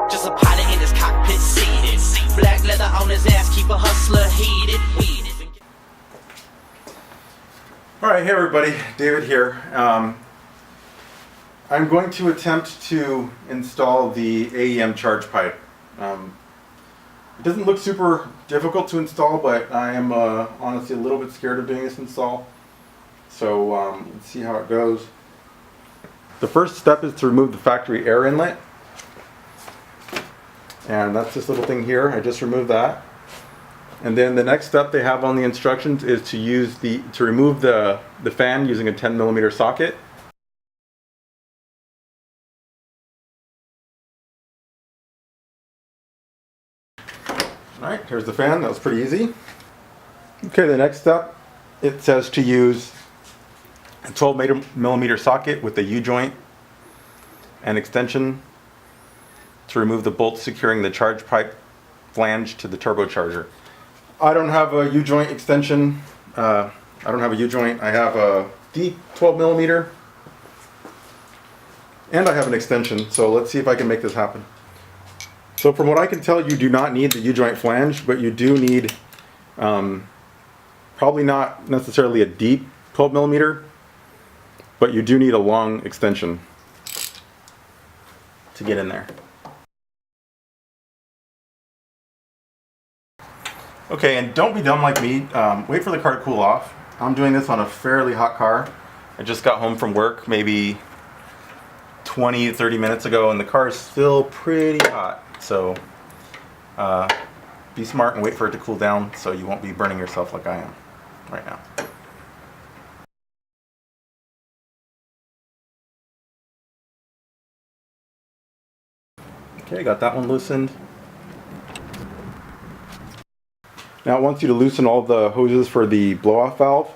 Just a pilot in his cockpit seated. Black leather on his ass, keep a hustler heated. Alright, hey everybody, David here. I'm going to attempt to install the AEM charge pipe. It doesn't look super difficult to install, but I am honestly a little bit scared of doing this install. So let's see how it goes. The first step is to remove the factory air inlet. And that's this little thing here. I just removed that. And then the next step they have on the instructions is to remove the fan using a 10mm socket. Alright, here's the fan. That was pretty easy. Okay, the next step, it says to use a 12mm socket with a U-joint and extension to remove the bolt securing the charge pipe flange to the turbocharger. I don't have a U-joint extension. I don't have a U-joint. I have a deep 12mm and I have an extension. So let's see if I can make this happen. So from what I can tell, you do not need the U-joint flange, but you do need probably not necessarily a deep 12mm, but you do need a long extension to get in there. Okay, and don't be dumb like me. Wait for the car to cool off. I'm doing this on a fairly hot car. I just got home from work maybe 20-30 minutes ago, and the car is still pretty hot. So be smart and wait for it to cool down so you won't be burning yourself like I am right now. Okay, got that one loosened. Now it wants you to loosen all the hoses for the blow-off valve.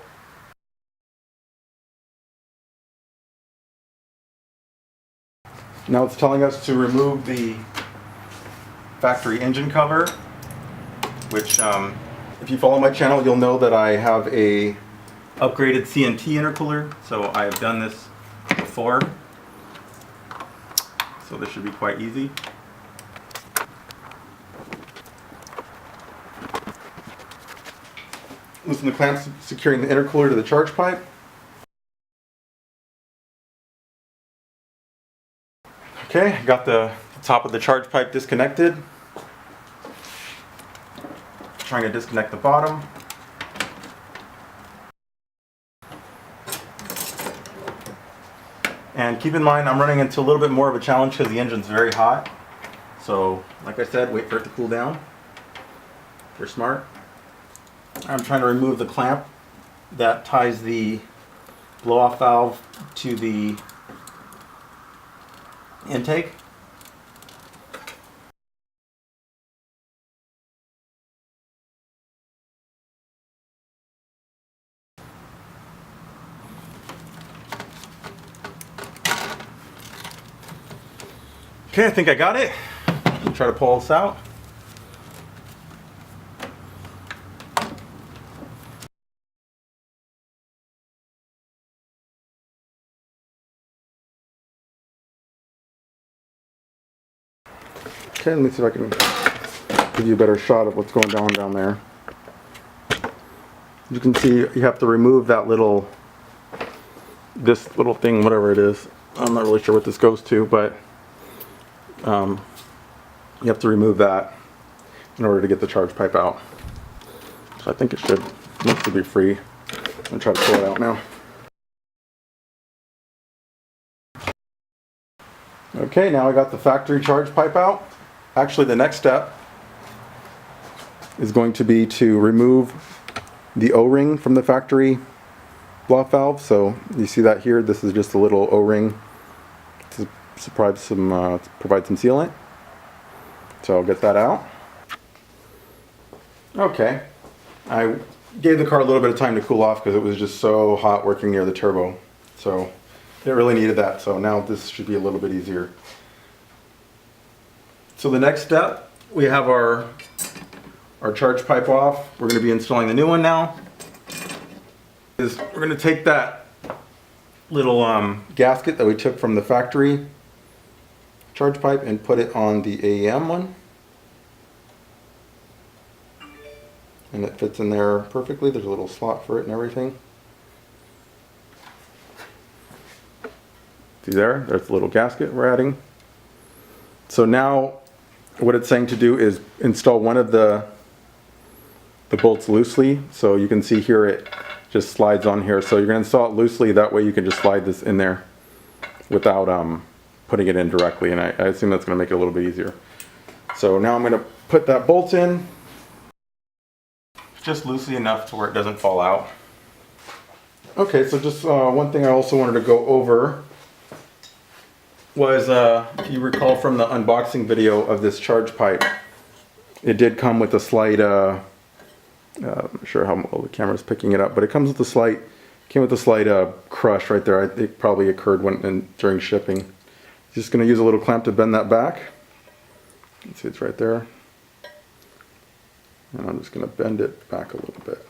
Now it's telling us to remove the factory engine cover, which if you follow my channel you'll know that I have a upgraded CNT intercooler, so I have done this before, so this should be quite easy. Loosen the clamps securing the intercooler to the charge pipe. Okay, got the top of the charge pipe disconnected. Trying to disconnect the bottom. And keep in mind I'm running into a little bit more of a challenge because the engine's very hot. So, like I said, wait for it to cool down. If you're smart. I'm trying to remove the clamp that ties the blow-off valve to the intake. Okay, I think I got it. I'll try to pull this out. Okay, let me see if I can give you a better shot of what's going on down there. You can see you have to remove that this little thing, whatever it is. I'm not really sure what this goes to, but you have to remove that in order to get the charge pipe out. So I think it should mostly be free. I'm going to try to pull it out now. Okay, now I got the factory charge pipe out. Actually, the next step is going to be to remove the O-ring from the factory blow-off valve. So you see that here. This is just a little O-ring to provide some sealant. So I'll get that out. Okay, I gave the car a little bit of time to cool off because it was just so hot working near the turbo. So it really needed that. So now this should be a little bit easier. So the next step, we have our charge pipe off. We're going to be installing the new one now. We're going to take that little gasket that we took from the factory charge pipe and put it on the AEM one. And it fits in there perfectly. There's a little slot for it and everything. See there? There's the little gasket we're adding. So now what it's saying to do is install one of the bolts loosely. So you can see here it just slides on here. So you're going to install it loosely. That way you can just slide this in there without putting it in directly. And I assume that's going to make it a little bit easier. So now I'm going to put that bolt in just loosely enough to where it doesn't fall out. Okay, so just one thing I also wanted to go over was, if you recall from the unboxing video of this charge pipe, it did come with a slight, I'm not sure how well the camera's picking it up, but it comes with a slight, came with a slight crush right there. It probably occurred during shipping. Just going to use a little clamp to bend that back. You can see it's right there. And I'm just going to bend it back a little bit,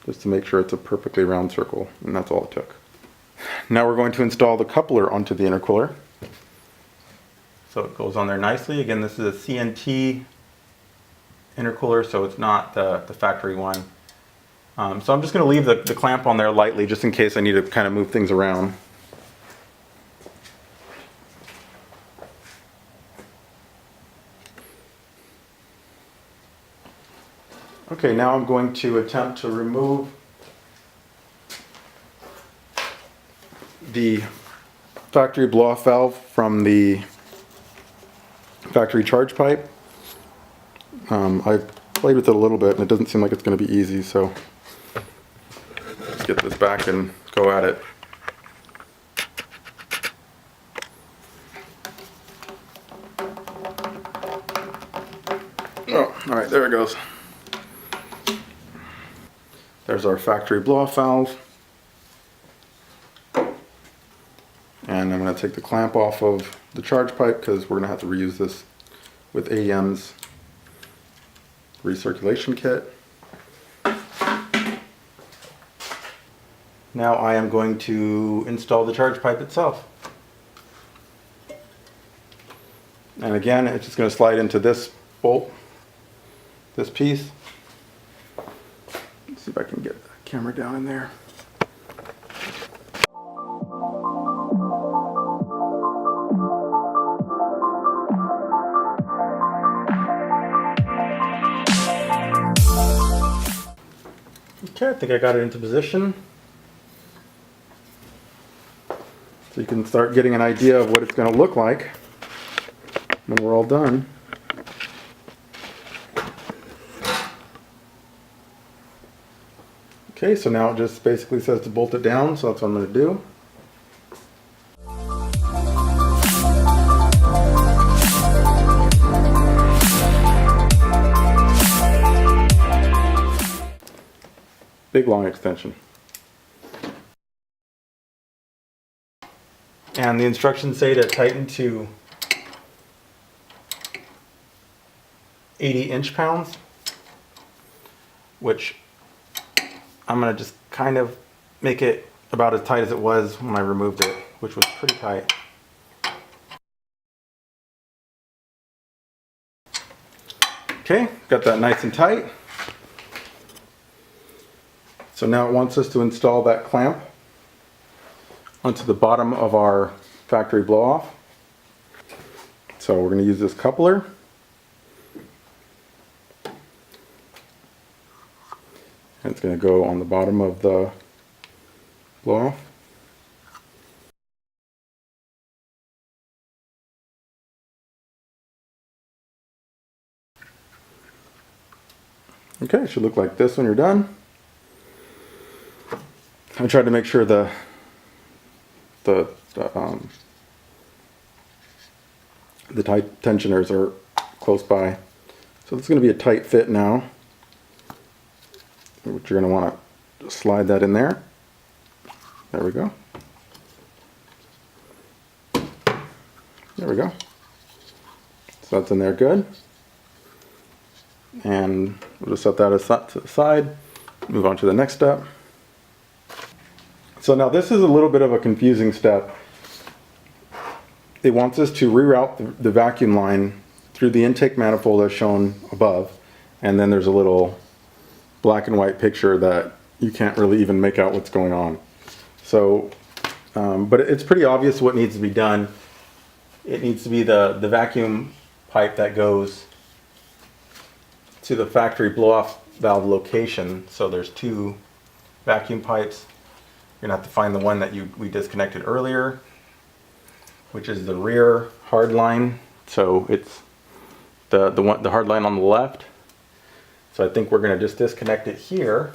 just to make sure it's a perfectly round circle, and that's all it took. Now we're going to install the coupler onto the intercooler. So it goes on there nicely. Again, this is a CNT intercooler, so it's not the factory one. So I'm just going to leave the clamp on there lightly, just in case I need to kind of move things around. Okay, now I'm going to attempt to remove the factory blow-off valve from the factory charge pipe. I've played with it a little bit and it doesn't seem like it's going to be easy, so let's get this back and go at it. Oh, alright, there it goes. There's our factory blow-off valve. And I'm going to take the clamp off of the charge pipe because we're going to have to reuse this with AEM's recirculation kit. Now I am going to install the charge pipe itself. And again, it's just going to slide into this bolt, this piece. Let's see if I can get the camera down in there. Okay, I think I got it into position. So you can start getting an idea of what it's going to look like when we're all done. Okay, so now it just basically says to bolt it down, so that's what I'm going to do. Big long extension. And the instructions say to tighten to 80 inch-pounds, which I'm going to just kind of make it about as tight as it was when I removed it, which was pretty tight. Okay, got that nice and tight. So now it wants us to install that clamp onto the bottom of our factory blow-off. So we're going to use this coupler. And it's going to go on the bottom of the blow-off. Okay, it should look like this when you're done. I tried to make sure the tight tensioners are close by. So it's going to be a tight fit now. What you're going to want to slide that in there. There we go. There we go. So that's in there good. And we'll just set that to the side. Move on to the next step. So now this is a little bit of a confusing step. it wants us to reroute the vacuum line through the intake manifold as shown above, and then there's a little black and white picture that you can't really even make out what's going on. So, but it's pretty obvious what needs to be done. It needs to be the vacuum pipe that goes to the factory blow-off valve location. So there's two vacuum pipes. You're gonna have to find the one that we disconnected earlier, which is the rear hard line. So it's the hard line on the left. So I think we're gonna just disconnect it here.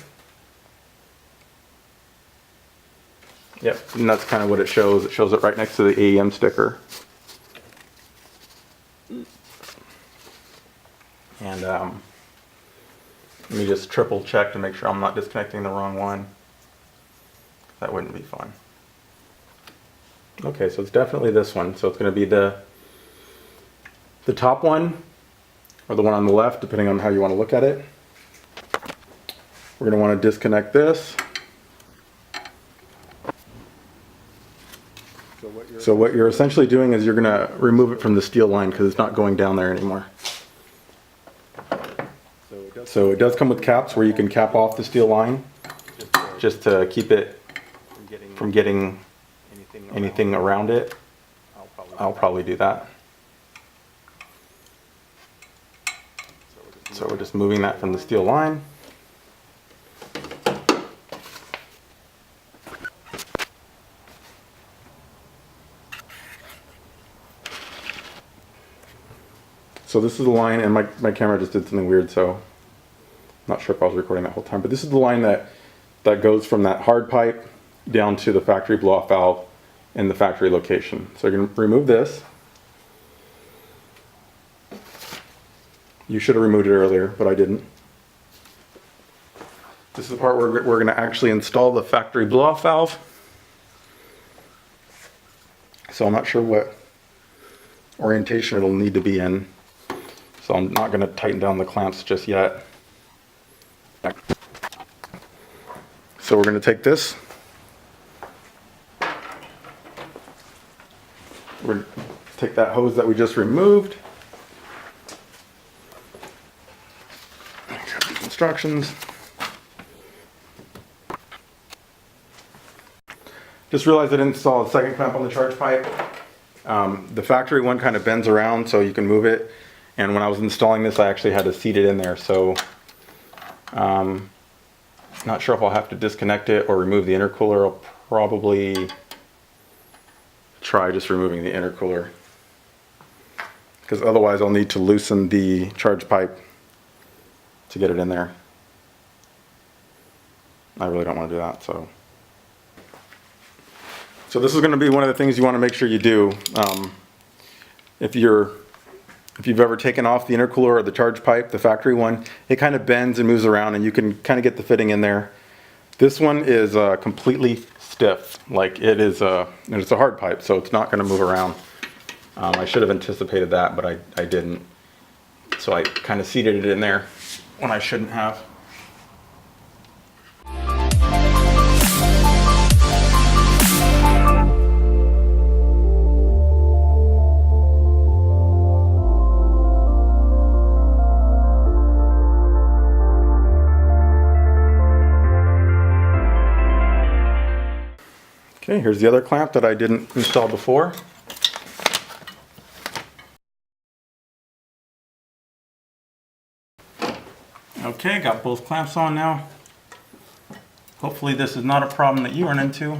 Yep, and that's kind of what it shows. It shows it right next to the AEM sticker. And let me just triple check to make sure I'm not disconnecting the wrong one. That wouldn't be fun. Okay, so it's definitely this one. So it's going to be the top one, or the one on the left, depending on how you want to look at it. We're going to want to disconnect this. So what you're essentially doing is you're going to remove it from the steel line because it's not going down there anymore. So it does come with caps where you can cap off the steel line just to keep it from getting anything around it. I'll probably do that. So we're just moving that from the steel line. So this is the line, and my camera just did something weird, so I'm not sure if I was recording that whole time, but this is the line that goes from that hard pipe down to the factory blow-off valve in the factory location. So you're going to remove this. You should have removed it earlier, but I didn't. This is the part where we're going to actually install the factory blow-off valve. So I'm not sure what orientation it'll need to be in. So I'm not going to tighten down the clamps just yet. So we're going to take this. We're going to take that hose that we just removed. Instructions. Just realized I didn't install a second clamp on the charge pipe. The factory one kind of bends around so you can move it. And when I was installing this, I actually had to seat it in there. So not sure if I'll have to disconnect it or remove the intercooler. I'll probably try just removing the intercooler, because otherwise I'll need to loosen the charge pipe to get it in there. I really don't want to do that. So this is going to be one of the things you want to make sure you do. If you've ever taken off the intercooler or the charge pipe, the factory one, it kind of bends and moves around, and you can kind of get the fitting in there. This one is completely stiff. Like it is and it's a hard pipe, so it's not going to move around. I should have anticipated that, but I didn't. So I kind of seated it in there when I shouldn't have. Okay, here's the other clamp that I didn't install before. Okay, got both clamps on now. Hopefully this is not a problem that you run into.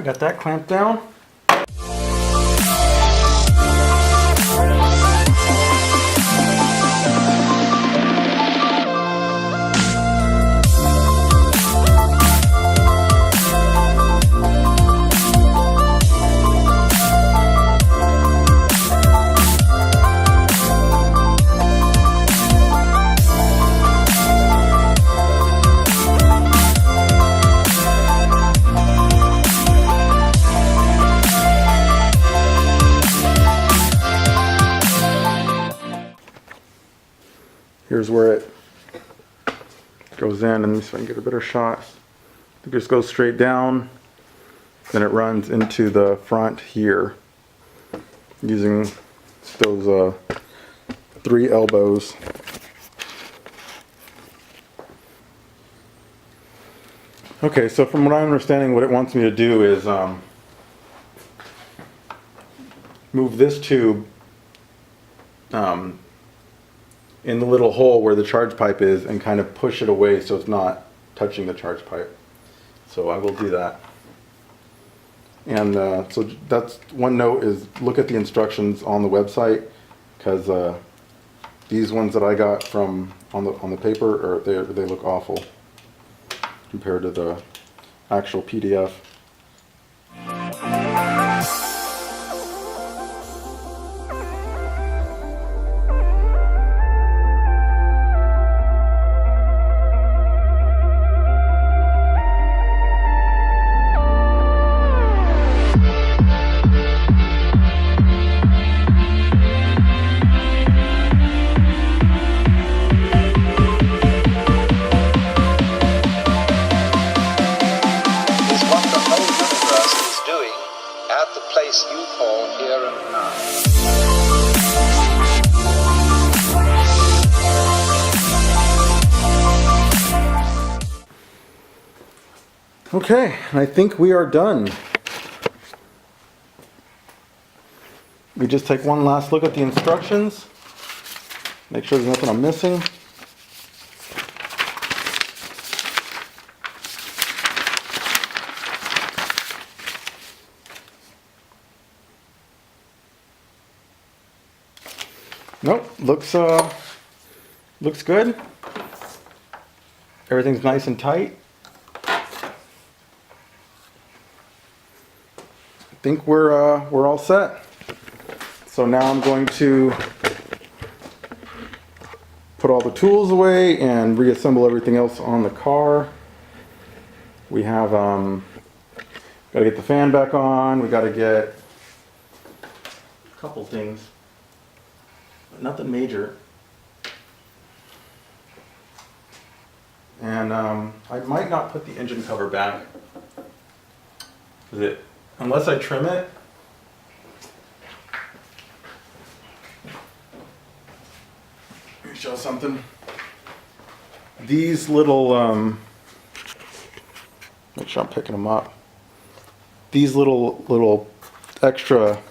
Got that clamped down. Here's where it goes in, and so I can get a better shot. It just goes straight down, then it runs into the front here using those 3 elbows. Okay, so from what I'm understanding, what it wants me to do is move this tube in the little hole where the charge pipe is and kind of push it away so it's not touching the charge pipe. So I will do that. And so that's one note, is look at the instructions on the website, because these ones that I got from on the paper, they look awful compared to the actual PDF. You call here and now. Okay, I think we are done. We just take one last look at the instructions, make sure there's nothing I'm missing. Nope, looks good. Everything's nice and tight. I think we're all set. So now I'm going to put all the tools away and reassemble everything else on the car. We have got to get the fan back on. We got to get a couple things. Nothing major. And I might not put the engine cover back, unless I trim it. Let me show something. These little, make sure I'm picking them up. These little extra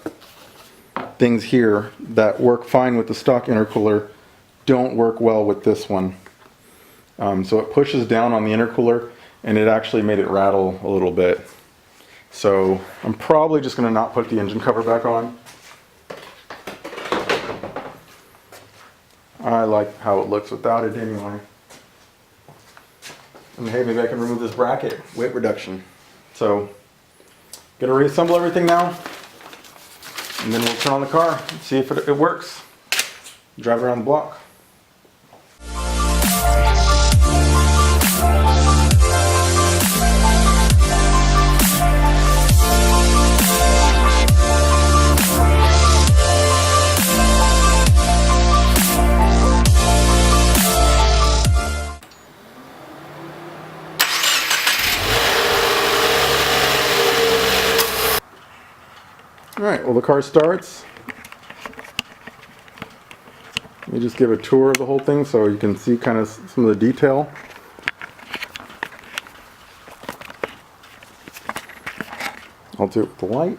things here that work fine with the stock intercooler don't work well with this one. So it pushes down on the intercooler, and it actually made it rattle a little bit. So I'm probably just going to not put the engine cover back on. I like how it looks without it anyway. And hey, maybe I can remove this bracket, weight reduction. So, gonna reassemble everything now, and then we'll turn on the car and see if it works. Drive around the block. Alright, well, the car starts. Let me just give a tour of the whole thing so you can see kind of some of the detail. I'll do it with the light.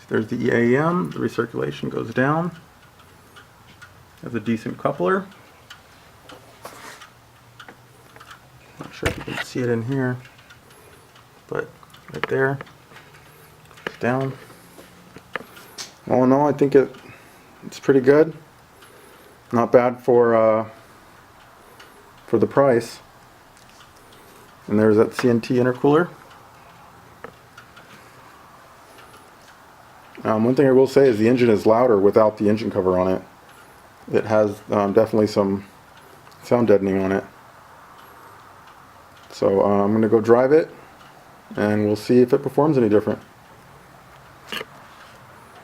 There's the AEM, the recirculation goes down. Has a decent coupler. Not sure if you can see it in here, but right there, it's down. All in all, I think it's pretty good. Not bad for the price. And there's that CNT intercooler. One thing I will say is the engine is louder without the engine cover on it. It has definitely some sound deadening on it. So I'm going to go drive it, and we'll see if it performs any different.